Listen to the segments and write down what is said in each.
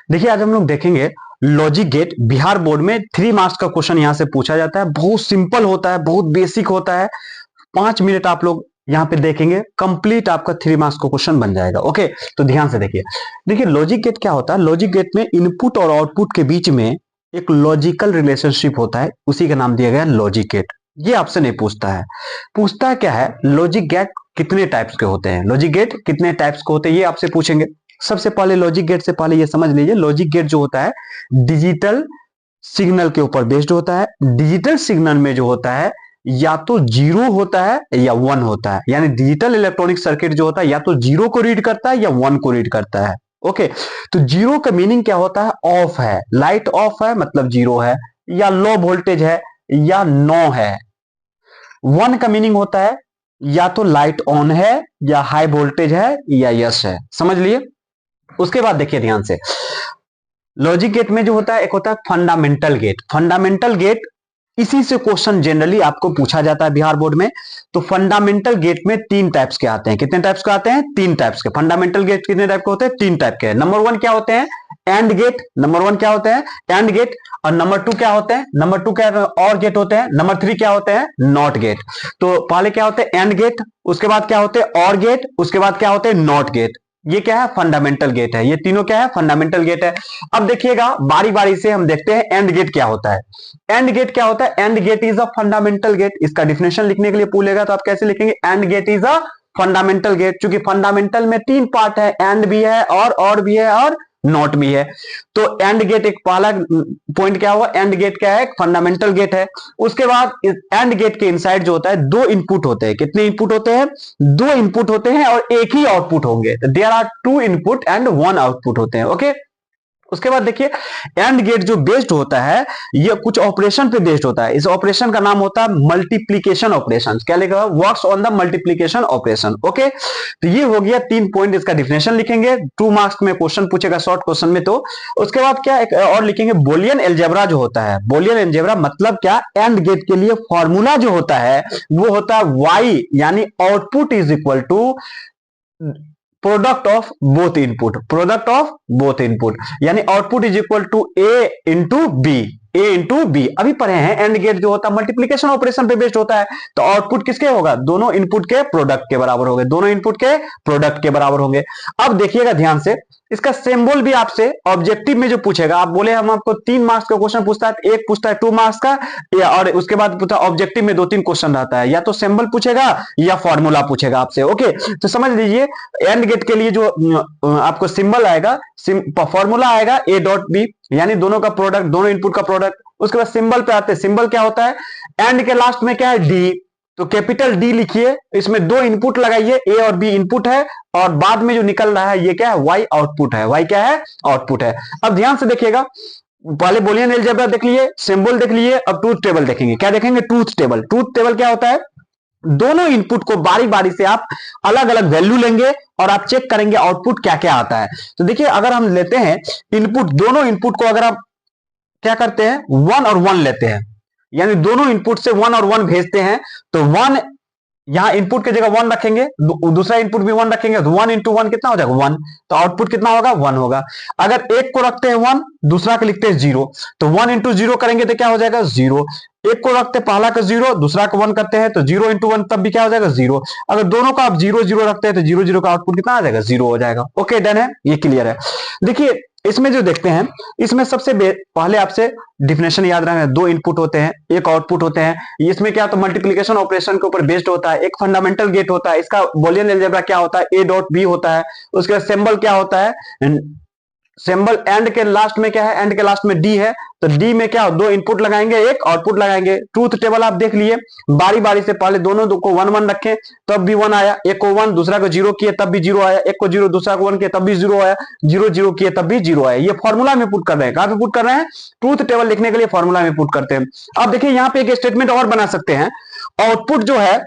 देखिए आज हम लोग देखेंगे लॉजिक गेट। बिहार बोर्ड में 3 मार्क्स का क्वेश्चन यहां से पूछा जाता है। बहुत सिंपल होता है, बहुत बेसिक होता है। 5 मिनट आप लोग यहाँ पे देखेंगे, कंप्लीट आपका 3 मार्क्स का क्वेश्चन बन जाएगा। ओके, तो ध्यान से देखिए। देखिए लॉजिक गेट क्या होता है। लॉजिक गेट में इनपुट और आउटपुट के बीच में एक लॉजिकल रिलेशनशिप होता है, उसी का नाम दिया गया लॉजिक गेट। ये आपसे नहीं पूछता है। पूछता है क्या है, लॉजिक गेट कितने टाइप्स के होते हैं, लॉजिक गेट कितने टाइप्स के होते हैं, ये आपसे पूछेंगे। सबसे पहले लॉजिक गेट से पहले ये समझ लीजिए, लॉजिक गेट जो होता है डिजिटल सिग्नल के ऊपर बेस्ड होता है। डिजिटल सिग्नल में जो होता है या तो 0 होता है या 1 होता है। यानी डिजिटल इलेक्ट्रॉनिक सर्किट जो होता है या तो 0 को रीड करता है या 1 को रीड करता है। ओके, तो 0 का मीनिंग क्या होता है, ऑफ है, लाइट ऑफ है मतलब 0 है, या लो वोल्टेज है या नो है। 1 का मीनिंग होता है या तो लाइट ऑन है या हाई वोल्टेज है या यस है। समझ लिए। उसके बाद देखिए ध्यान से, लॉजिक गेट में जो होता है एक होता है फंडामेंटल गेट। फंडामेंटल गेट इसी से क्वेश्चन जनरली आपको पूछा जाता है बिहार बोर्ड में। तो फंडामेंटल गेट में 3 टाइप्स के आते हैं। कितने टाइप्स के आते हैं, 3 टाइप्स के। फंडामेंटल गेट कितने टाइप के होते हैं, 3 टाइप के। नंबर 1 क्या होते हैं, एंड गेट। नंबर 1 क्या होते हैं, एंड गेट। और नंबर 2 क्या होते हैं, नंबर 2 क्या और गेट होते हैं। नंबर 3 क्या होते हैं, नॉट गेट। तो पहले क्या होते हैं, एंड गेट। उसके बाद क्या होते हैं, और गेट। उसके बाद क्या होते हैं, नॉट गेट। ये क्या है, फंडामेंटल गेट है। ये तीनों क्या है, फंडामेंटल गेट है। अब देखिएगा बारी बारी से हम देखते हैं एंड गेट क्या होता है। एंड गेट क्या होता है, AND gate is a fundamental gate. इसका डिफिनेशन लिखने के लिए पूछेगा तो आप कैसे लिखेंगे, AND gate is a fundamental gate. क्योंकि फंडामेंटल में 3 पार्ट है, एंड भी है और भी है और नॉट भी है। तो एंड गेट एक पहला पॉइंट क्या हुआ, एंड गेट क्या है, फंडामेंटल गेट है। उसके बाद एंड गेट के इनसाइड जो होता है 2 इनपुट होते हैं। कितने इनपुट होते हैं, 2 इनपुट होते हैं और एक ही आउटपुट होंगे। There are 2 input and 1 output होते हैं। ओके, उसके बाद देखिए एंड गेट जो बेस्ड होता है ये कुछ ऑपरेशन पे बेस्ड होता है। इस ऑपरेशन का नाम होता है मल्टीप्लीकेशन ऑपरेशन। क्या लिखा है, works on the multiplication operation. Okay, तो ये हो गया 3 पॉइंट। इसका डिफिनेशन लिखेंगे, 2 मार्क्स में क्वेश्चन पूछेगा शॉर्ट क्वेश्चन में। तो उसके बाद क्या एक और लिखेंगे, बोलियन एलजेब्रा जो होता है। बोलियन एलजेब्रा मतलब क्या, एंड गेट के लिए फॉर्मूला जो होता है वो होता है वाई, यानी output is equal to product of both input. Product of both input यानी output is equal to A into B. A into B अभी पढ़े हैं। एंड गेट जो होता है मल्टीप्लीकेशन ऑपरेशन पे बेस्ड होता है। तो आउटपुट किसके होगा, दोनों इनपुट के प्रोडक्ट के बराबर होंगे। दोनों इनपुट के प्रोडक्ट के बराबर होंगे। अब देखिएगा ध्यान से, इसका सिंबल भी आपसे ऑब्जेक्टिव में जो पूछेगा, आप बोले हम आपको 3 मार्क्स का क्वेश्चन पूछता है, एक पूछता है 2 मार्क्स का, और उसके बाद पूछता ऑब्जेक्टिव में 2-3 क्वेश्चन रहता है। या तो सिंबल पूछेगा या फॉर्मूला पूछेगा आपसे। ओके, तो समझ लीजिए एंड गेट के लिए जो आपको सिंबल आएगा, फॉर्मूला आएगा ए डॉट बी, यानी दोनों का प्रोडक्ट, दोनों इनपुट का प्रोडक्ट। उसके बाद सिंबल पे आते हैं। सिंबल क्या होता है, एंड के लास्ट में क्या है, डी। तो कैपिटल डी लिखिए, इसमें 2 इनपुट लगाइए, ए और बी इनपुट है और बाद में जो निकल रहा है ये क्या है, वाई आउटपुट है। वाई क्या है, आउटपुट है। अब ध्यान से देखिएगा, पहले बोलियन अलजेब्रा देख लिए, सिंबल देख लिए, अब ट्रूथ टेबल देखेंगे। क्या देखेंगे, ट्रूथ टेबल। ट्रूथ टेबल क्या होता है, दोनों इनपुट को बारी बारी से आप अलग अलग वैल्यू लेंगे और आप चेक करेंगे आउटपुट क्या क्या आता है। तो देखिए अगर हम लेते हैं इनपुट, दोनों इनपुट को अगर आप क्या करते हैं, 1 और 1 लेते हैं, यानी दोनों इनपुट से 1 और 1 भेजते हैं, तो 1 यहां इनपुट की जगह 1 रखेंगे, दूसरा इनपुट भी 1 रखेंगे, तो 1 इंटू 1 कितना हो जाएगा, 1। तो आउटपुट कितना होगा, 1 होगा। अगर एक को रखते हैं 1, दूसरा को लिखते हैं 0, तो 1 इंटू 0 करेंगे तो क्या हो जाएगा, 0। एक को रखते पहला का 0, दूसरा को 1 करते हैं तो 0 इंटू 1 तब भी क्या हो जाएगा, 0। अगर दोनों का आप 0 0 रखते हैं तो 0 0 का आउटपुट कितना आ जाएगा, 0 हो जाएगा। ओके, डन है, ये क्लियर है। देखिए इसमें जो देखते हैं, इसमें सबसे पहले आपसे डिफिनेशन याद रखना है। 2 इनपुट होते हैं, एक आउटपुट होते हैं। इसमें क्या तो मल्टीप्लिकेशन ऑपरेशन के ऊपर बेस्ड होता है। एक फंडामेंटल गेट होता है, इसका बूलियन अलजेब्रा क्या होता है, ए डॉट बी होता है। उसके बाद सिंबल क्या होता है, सिंबल एंड के लास्ट में क्या है, एंड के लास्ट में डी है, तो डी में क्या, 2 इनपुट लगाएंगे, एक आउटपुट लगाएंगे। ट्रूथ टेबल आप देख लिए, बारी बारी से पहले दोनों को 1 1 रखें तब भी 1 आया, एक को 1 दूसरा को 0 किए तब भी 0 आया, एक को 0 दूसरा को 1 किए तब भी 0 आया, 0 0 किए तब भी 0 आया। ये फॉर्मूला में पुट कर रहे हैं। कहां पे पुट कर रहे हैं, ट्रूथ टेबल लिखने के लिए फॉर्मूला में पुट करते हैं। अब देखिए यहां पे एक स्टेटमेंट और बना सकते हैं। आउटपुट जो है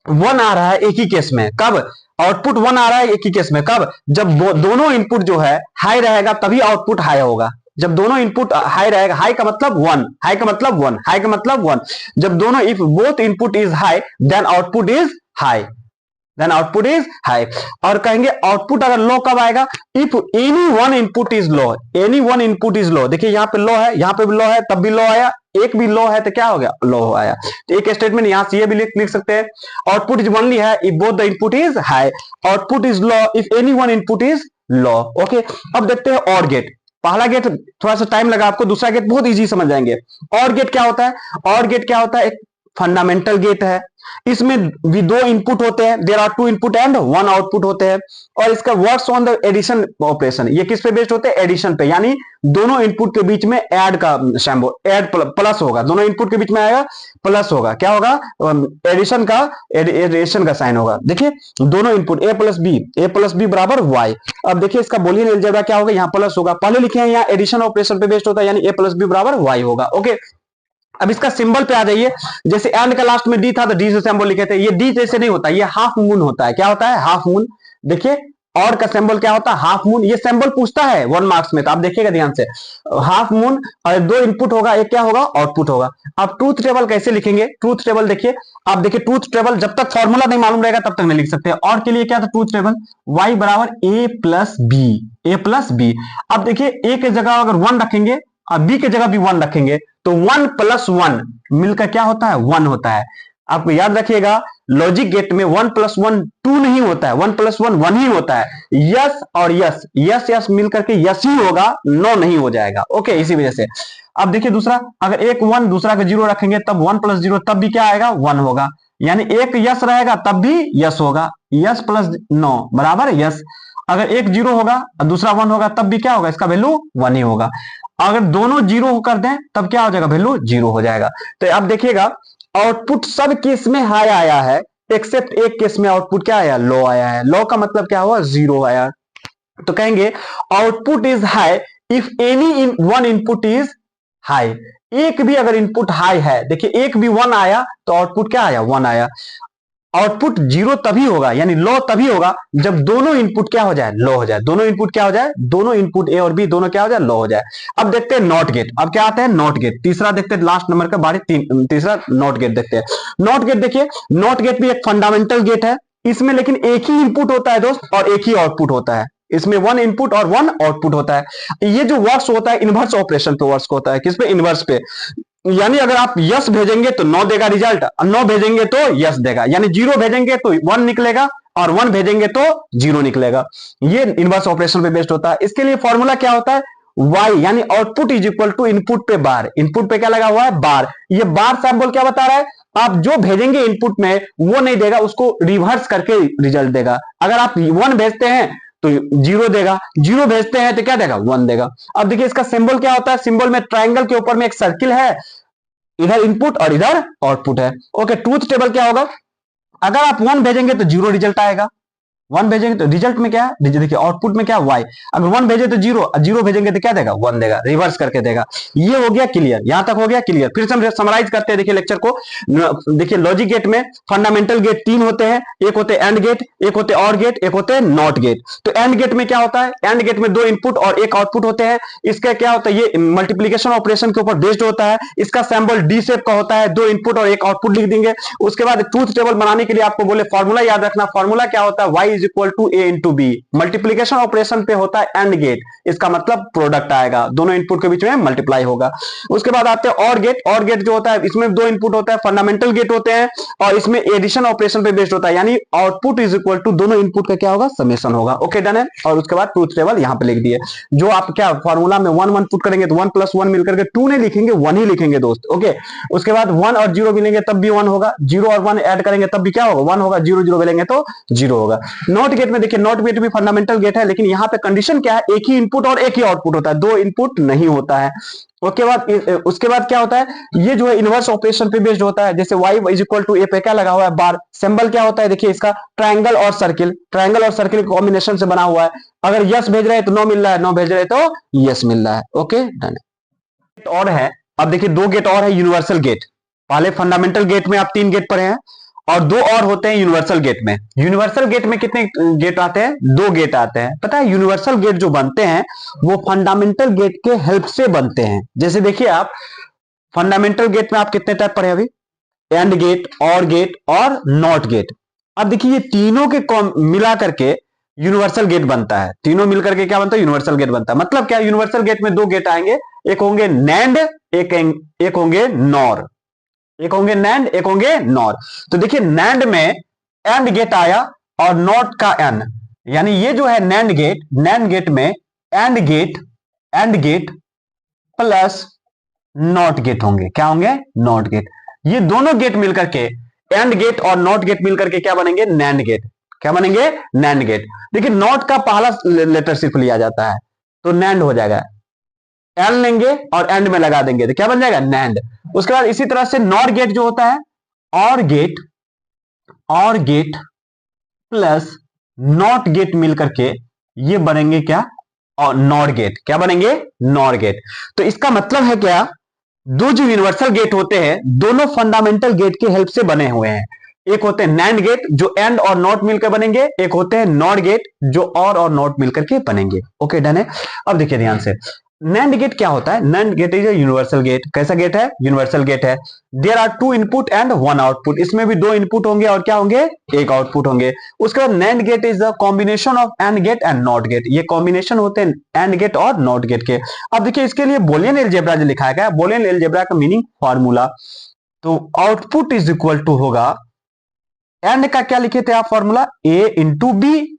1 आ रहा है एक ही केस में, कब, आउटपुट 1 आ रहा है एक ही केस में, कब, जब दोनों इनपुट जो है हाई रहेगा तभी आउटपुट हाई होगा। जब दोनों इनपुट हाई रहेगा, हाई का मतलब 1, हाई का मतलब 1, हाई का मतलब 1। जब दोनों, if both input is high then output is high. Then output is high. और कहेंगे आउटपुट अगर लो कब आएगा, if any one input is low, any one input is low. देखिए यहाँ पे लो है, यहाँ पे भी लो है, तब भी लो आया, एक भी लो है तो क्या हो गया, लो आया। तो एक स्टेटमेंट यहां से ये भी लिख सकते हैं, आउटपुट इज ओनली है if both the input is high, output is low if any one input is low. Okay, अब देखते हैं और गेट। पहला गेट थोड़ा सा टाइम लगा आपको, दूसरा गेट बहुत इजी समझ जाएंगे। और गेट क्या होता है, और गेट क्या होता है, एक फंडामेंटल गेट है, इसमें भी दो इनपुट होते हैं, there are two input and one output होते हैं, और इसका works on the addition operation. ये किस पे बेस्ड होते हैं, एडिशन पे, यानी दोनों इनपुट के बीच में ऐड का सिंबल, ऐड प्लस होगा, दोनों इनपुट के बीच में आएगा प्लस होगा, क्या होगा, एडिशन का, एडिशन का साइन होगा। देखिए दोनों इनपुट ए प्लस बी बराबर वाई। अब देखिए इसका बोलियन अलजेब्रा क्या होगा, यहाँ प्लस होगा, पहले लिखे हैं यहाँ एडिशन ऑपरेशन पे बेस्ड होता है, यानी ए प्लस बी बराबर वाई होगा। ओके, अब इसका सिंबल पे आ जाइए, जैसे एंड का लास्ट में डी था तो डी से सिंबल लिखे थे, ये डी जैसे नहीं होता, ये हाफ मून होता है। क्या होता है, हाफ मून। देखिए और का सिंबल क्या होता है, हाफ मून। ये सिंबल पूछता है 1 मार्क्स में, तो आप देखिएगा ध्यान से, हाफ मून और दो इनपुट होगा, एक क्या होगा, आउटपुट होगा। अब ट्रूथ टेबल कैसे लिखेंगे, ट्रूथ टेबल देखिए, आप देखिए ट्रूथ टेबल जब तक फॉर्मूला नहीं मालूम रहेगा तब तक नहीं लिख सकते। और के लिए क्या था ट्रूथ टेबल, y बराबर a plus B, A plus B. अब देखिए ए की जगह अगर 1 रखेंगे और बी की जगह भी 1 रखेंगे तो 1 प्लस 1 मिलकर क्या होता है, 1 होता है। आपको याद रखिएगा लॉजिक गेट में 1 प्लस 1 2 नहीं होता है, 1 प्लस 1 1 ही होता है। यस और यस, यस यस मिलकर के यस ही होगा, नो नहीं हो जाएगा। ओके, इसी वजह से। अब देखिए दूसरा, अगर एक 1 दूसरा का 0 रखेंगे तब 1 प्लस 0 तब भी क्या आएगा, 1 होगा, यानी एक यस रहेगा तब भी यस होगा। यस प्लस 9 बराबर यस। अगर एक 0 होगा और दूसरा 1 होगा तब भी क्या होगा, इसका वैल्यू 1 ही होगा। अगर दोनों 0 कर दें तब क्या हो जाएगा, वैल्यू 0 हो जाएगा। तो आप देखिएगा आउटपुट सब केस में हाई आया है, एक्सेप्ट एक केस में आउटपुट क्या आया, लो आया है। लो का मतलब क्या हुआ, 0 आया। तो कहेंगे output is high if any one input is high. एक भी अगर इनपुट हाई है, देखिए एक भी 1 आया तो आउटपुट क्या आया, 1 आया। आउटपुट 0 तभी होगा, यानी लो तभी होगा जब दोनों इनपुट क्या हो जाए, लो हो जाए। दोनों इनपुट क्या हो जाए, दोनों इनपुट ए और बी दोनों क्या हो जाए, लो हो जाए। अब देखते हैं नॉट गेट। अब क्या आता है, नॉट गेट। तीसरा देखते हैं, लास्ट नंबर का बारी तीसरा नॉट गेट देखते हैं। नॉट गेट देखिए, नॉट गेट भी एक फंडामेंटल गेट है, इसमें लेकिन एक ही इनपुट होता है दोस्त और एक ही आउटपुट होता है। इसमें 1 इनपुट और 1 आउटपुट होता है। ये जो वर्क्स होता है इनवर्स ऑपरेशन पे वर्क्स होता है, किस पे, इनवर्स पे। यानी अगर आप यस भेजेंगे तो 9 देगा रिजल्ट, और 9 भेजेंगे तो यस देगा, यानी 0 भेजेंगे तो 1 निकलेगा और 1 भेजेंगे तो 0 निकलेगा। ये इनवर्स ऑपरेशन पे बेस्ड होता है। इसके लिए फॉर्मूला क्या होता है, y यानी output is equal to input पे बार। इनपुट पे क्या लगा हुआ है, बार। ये बार सैंपल क्या बता रहा है, आप जो भेजेंगे इनपुट में वो नहीं देगा, उसको रिवर्स करके रिजल्ट देगा। अगर आप 1 भेजते हैं तो 0 देगा, 0 भेजते हैं तो क्या देगा, 1 देगा। अब देखिए इसका सिंबल क्या होता है, सिंबल में ट्रायंगल के ऊपर में एक सर्किल है, इधर इनपुट और इधर आउटपुट है। ओके, ट्रूथ टेबल क्या होगा, अगर आप 1 भेजेंगे तो 0 रिजल्ट आएगा, 1 भेजेंगे तो रिजल्ट में क्या है, देखिए आउटपुट में क्या y। अगर 1 भेजे तो 0, 0 भेजेंगे तो क्या देगा, 1 देगा, रिवर्स करके देगा। ये हो गया क्लियर, यहां तक हो गया क्लियर। फिर से हम समराइज करते हैं, देखिए लेक्चर को। देखिए लॉजिक गेट में फंडामेंटल गेट 3 होते हैं, एक होते हैं एंड गेट, एक होते हैं और गेट, एक होते हैं नॉट गेट। तो एंड गेट में क्या होता है, एंड गेट में 2 इनपुट और 1 आउटपुट होते हैं। इसका क्या होता है, ये मल्टीप्लीकेशन ऑपरेशन के ऊपर बेस्ड होता है। इसका सिंबल डी शेप का होता है, 2 इनपुट और 1 आउटपुट लिख देंगे। उसके बाद ट्रूथ टेबल बनाने के लिए आपको बोले फॉर्मूला याद रखना। फॉर्मूला क्या होता है, y is equal to a into B. Multiplication operation पे होता है एंड गेट, इसका मतलब प्रोडक्ट आएगा, दोनों इनपुट के बीच में मल्टीप्लाई होगा। उसके बाद आते हैं और गेट। और गेट जो होता है इसमें 2 इनपुट होता है, फंडामेंटल गेट होते हैं, और इसमें एडिशन ऑपरेशन पे बेस्ड होता है, यानी आउटपुट इज इक्वल टू दोनों इनपुट का क्या होगा, समेशन होगा। ओके डन है। और उसके बाद ट्रूथ टेबल यहां पे लिख दिए। जो आप क्या फॉर्मूला में 1 1 पुट करेंगे तो 1 प्लस 1 मिलकर के 2 नहीं लिखेंगे, 1 ही लिखेंगे दोस्त। ओके, उसके बाद 1 और 0 मिलेंगे तब भी 1 होगा, 0 और 1 ऐड करेंगे तब भी क्या होगा, 1 होगा, 0 0 मिलेंगे तो 0 होगा। नॉट गेट में देखिए, नॉट गेट भी फंडामेंटल गेट है, लेकिन यहां पे कंडीशन क्या है, एक ही इनपुट और एक ही आउटपुट होता है, 2 इनपुट नहीं होता है। उसके बाद क्या होता है, ये जो है इनवर्स ऑपरेशन पे बेस्ड होता है। जैसे y इज इक्वल टू ए पे क्या लगा हुआ है, बार। सिंबल क्या होता है, देखिए इसका ट्रायंगल और सर्किल, ट्रायंगल और सर्किल कॉम्बिनेशन से बना हुआ है। अगर यस भेज रहे हैं तो 9 मिल रहा है, 9 भेज रहे हैं तो यस मिल रहा है। Okay done. और है, अब देखिए 2 गेट और है यूनिवर्सल गेट। पहले फंडामेंटल गेट में आप 3 गेट पढ़े हैं, और 2 और होते हैं यूनिवर्सल गेट में। यूनिवर्सल गेट में कितने गेट आते हैं, 2 गेट आते हैं। पता है यूनिवर्सल गेट जो बनते हैं वो फंडामेंटल गेट के हेल्प से बनते हैं। जैसे देखिए आप फंडामेंटल गेट में आप कितने टाइप पढ़े अभी, एंड गेट, और गेट और नॉट गेट। अब देखिए ये तीनों के मिला करके यूनिवर्सल गेट बनता है। तीनों मिलकर के क्या बनता है? यूनिवर्सल गेट बनता है। मतलब क्या? यूनिवर्सल गेट में दो गेट आएंगे, एक होंगे नैंड, एक होंगे नॉर। एक होंगे नैंड, एक होंगे नॉर। तो देखिए नैंड में एंड गेट आया और नॉट का एन, यानी ये जो है नैंड गेट, नैंड गेट में AND gate plus NOT gate होंगे। क्या होंगे? NOT gate. ये दोनों गेट मिलकर के, एंड गेट और नॉट गेट मिलकर के क्या बनेंगे? NAND gate. क्या बनेंगे? NAND gate. देखिए नॉट का पहला लेटर सिर्फ लिया जाता है तो नैंड हो जाएगा, एल लेंगे और एंड में लगा देंगे तो क्या बन जाएगा? नैंड। उसके बाद इसी तरह से नॉर गेट जो होता है, और गेट प्लस नॉट गेट मिलकर के ये बनेंगे क्या? और नॉर गेट। क्या बनेंगे? NOR gate. तो इसका मतलब है क्या? दो जो यूनिवर्सल गेट होते हैं दोनों फंडामेंटल गेट के हेल्प से बने हुए हैं। एक होते हैं नैंड गेट जो एंड और नॉट मिलकर बनेंगे, एक होते हैं नॉर गेट जो और नॉट मिलकर के बनेंगे। ओके डन है। अब देखिए ध्यान से, नैंड गेट क्या होता है? NAND gate is universal gate. कैसा गेट है? यूनिवर्सल गेट है। There are two input and one output. इसमें भी दो इनपुट होंगे और क्या होंगे? एक आउटपुट होंगे। उसके बाद NAND gate is the combination of AND gate and NOT gate. ये कॉम्बिनेशन होते हैं एंड गेट और नॉट गेट के। अब देखिए इसके लिए बुलियन अलजेब्रा जो लिखा है, बुलियन अलजेब्रा का मीनिंग फॉर्मूला, तो आउटपुट इज इक्वल टू होगा, एंड का क्या लिखे थे आप फॉर्मूला? ए इंटू बी,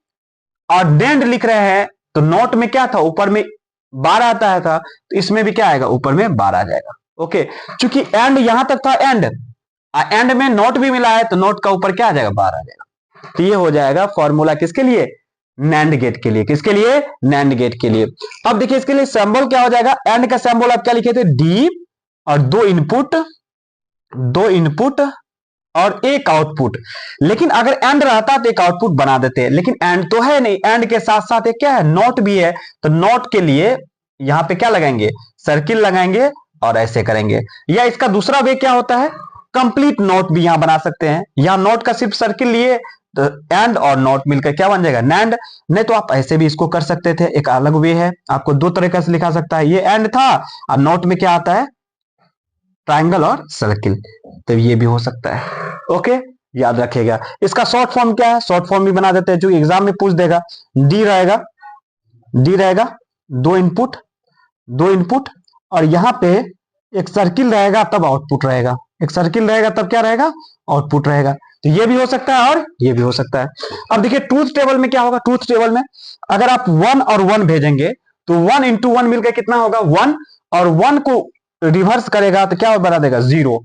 और नैंड लिख रहे हैं तो नॉट में क्या था? ऊपर में 12 आता है था, तो इसमें भी क्या आएगा? ऊपर में 12 आ जाएगा। ओके, चूंकि एंड यहां तक था एंड में नॉट भी मिला है तो नॉट का ऊपर क्या आ जाएगा? 12 आ जाएगा। तो ये हो जाएगा फॉर्मूला किसके लिए? नैंड गेट के लिए। किसके लिए? नैंड गेट के लिए। अब देखिए इसके लिए सिंबल क्या हो जाएगा? एंड का सिंबल आप क्या लिखे थे? डी, और दो इनपुट और एक आउटपुट। लेकिन अगर एंड रहता तो एक आउटपुट बना देते, लेकिन एंड तो है नहीं, एंड के साथ साथ एक क्या है? नॉट भी है। तो नॉट के लिए यहां पे क्या लगाएंगे? सर्किल लगाएंगे और ऐसे करेंगे। या इसका दूसरा वे क्या होता है? कंप्लीट नॉट भी यहां बना सकते हैं। यहां नॉट का सिर्फ सर्किल लिए तो एंड और नॉट मिलकर क्या बन जाएगा? नैंड। नहीं तो आप ऐसे भी इसको कर सकते थे, एक अलग वे है, आपको दो तरीके से लिखा सकता है। ये एंड था और नॉट में क्या आता है? ट्राइंगल और सर्किल। तो ये भी हो सकता है। ओके, याद रखिएगा। इसका शॉर्ट फॉर्म क्या है? शॉर्ट फॉर्म भी बना देते हैं जो एग्जाम में पूछ देगा। डी रहेगा, दो इनपुट और यहां पे एक सर्किल रहेगा तब आउटपुट रहेगा। एक सर्किल रहेगा तब क्या रहेगा? आउटपुट रहेगा। तो ये भी हो सकता है और ये भी हो सकता है। अब देखिए ट्रूथ टेबल में क्या होगा? ट्रूथ टेबल में अगर आप 1 और 1 भेजेंगे तो 1 इंटू 1 मिलकर कितना होगा? 1, और 1 को रिवर्स करेगा तो क्या बना देगा? 0।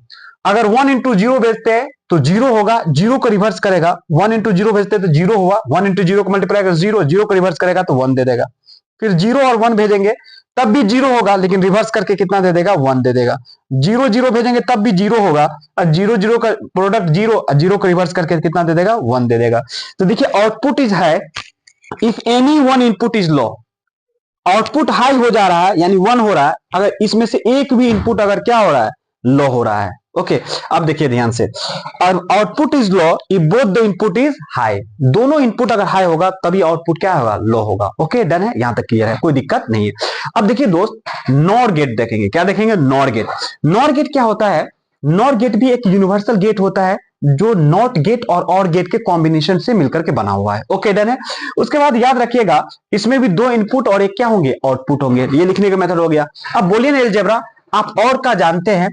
अगर 1 इंटू 0 भेजते हैं तो 0 होगा, 0 को रिवर्स करेगा। 1 इंटू 0 भेजते हैं तो 0 हुआ, 1 इंटू 0 को मल्टीप्लाई कर 0, 0 को रिवर्स करेगा तो 1 दे देगा। फिर 0 और 1 भेजेंगे तब भी 0 होगा, लेकिन रिवर्स करके कितना दे देगा? 1 दे देगा। 0 0 भेजेंगे तब भी 0 होगा, और 0 0 का प्रोडक्ट 0, 0 को रिवर्स करके कितना दे देगा? 1 दे देगा। तो देखिए आउटपुट इज है, if any one input is low, output high हो जा रहा है यानी 1 हो रहा है, अगर इसमें से एक भी इनपुट अगर क्या हो रहा है? लो हो रहा है। ओके, अब देखिए ध्यान से, और output is low if both the input is high. दोनों इनपुट अगर हाई होगा तभी आउटपुट क्या होगा? लो होगा। ओके डन है, यहां तक क्लियर है, कोई दिक्कत नहीं है। अब देखिए दोस्त, नॉर गेट देखेंगे। क्या देखेंगे? Nor gate. नॉर गेट क्या होता है? नॉर गेट भी एक यूनिवर्सल गेट होता है जो नॉट गेट और गेट के कॉम्बिनेशन से मिलकर के बना हुआ है। ओके डन है। उसके बाद याद रखिएगा इसमें भी दो इनपुट और एक क्या होंगे? आउटपुट होंगे। ये लिखने का मेथड हो गया। अब बोलिए ना अलजेब्रा, आप और का जानते हैं,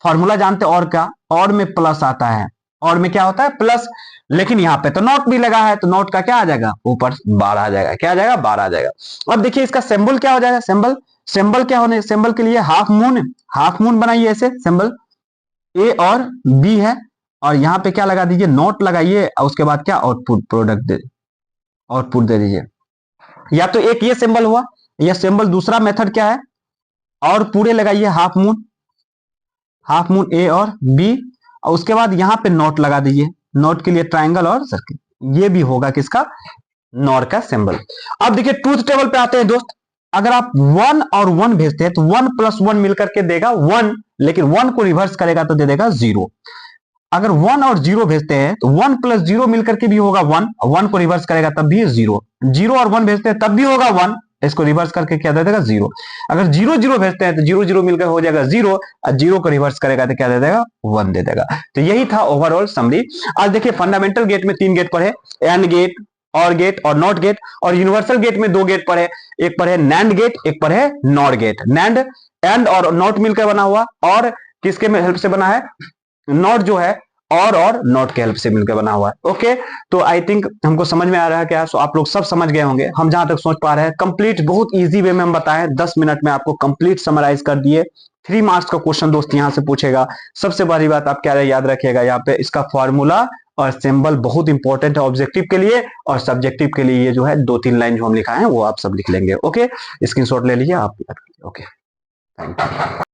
फॉर्मूला जानते हैं और का? और में प्लस आता है, और में क्या होता है? प्लस। लेकिन यहां पे तो नॉट भी लगा है तो नॉट का क्या आ जाएगा? ऊपर 12 आ जाएगा। क्या आ जाएगा? 12 आ जाएगा। अब देखिए इसका सिंबल क्या हो जाएगा? सिंबल क्या होने? सिंबल के लिए हाफ मून बनाइए ऐसे सिंबल। ए और बी है और यहां पे क्या लगा दीजिए? नॉट लगाइए और उसके बाद क्या? आउटपुट दे दीजिए। या तो एक ये सिंबल हुआ, या सिंबल दूसरा मेथड क्या है? और पूरे लगाइए हाफ मून ए और बी, और उसके बाद यहां पे नॉट लगा दीजिए। नॉट के लिए ट्राइंगल और सर्किल। ये भी होगा किसका? नॉर का सिंबल। अब देखिए ट्रूथ टेबल पे आते हैं दोस्त। अगर आप 1 और 1 भेजते हैं तो 1 प्लस 1 मिलकर के देगा 1, लेकिन 1 को रिवर्स करेगा तो दे देगा 0। अगर 1 और 0 भेजते हैं तो 1 प्लस 0 मिलकर के भी होगा 1, 1 को रिवर्स करेगा तब भी 0। 0 और 1 भेजते हैं तब भी होगा 1, इसको रिवर्स करके क्या दे देगा 0। अगर 0 0 भेजते हैं तो 0 0 मिलकर हो जाएगा 0, और 0 को रिवर्स करेगा तो क्या दे देगा 1 दे देगा। तो यही था ओवरऑल समरी। आज देखिए फंडामेंटल गेट में 3 गेट पढ़े, एंड गेट, और गेट और नॉट गेट, और यूनिवर्सल गेट में 2 गेट पढ़े, एक पढ़े नैंड गेट, एक पढ़े नॉट गेट। नैंड एंड और नॉट मिलकर बना हुआ, और किसके हेल्प से बना है, नॉट जो है और नॉट के हेल्प से मिलकर बना हुआ है। ओके, तो आई थिंक हमको समझ में आ रहा है क्या, सो आप लोग सब समझ गए होंगे, हम जहां तक सोच पा रहे हैं कंप्लीट बहुत इजी वे में हम बताएं, 10 मिनट में आपको कंप्लीट समराइज कर दिए। 3 मार्क्स का क्वेश्चन दोस्त यहां से पूछेगा। सबसे बड़ी बात आप क्या याद रखिएगा, यहाँ पे इसका फॉर्मूला और सिंबल बहुत इंपॉर्टेंट है ऑब्जेक्टिव के लिए, और सब्जेक्टिव के लिए ये जो है 2-3 लाइन जो हम लिखा है वो आप सब लिख लेंगे। ओके, स्क्रीनशॉट ले लीजिए आप। Okay, thank you.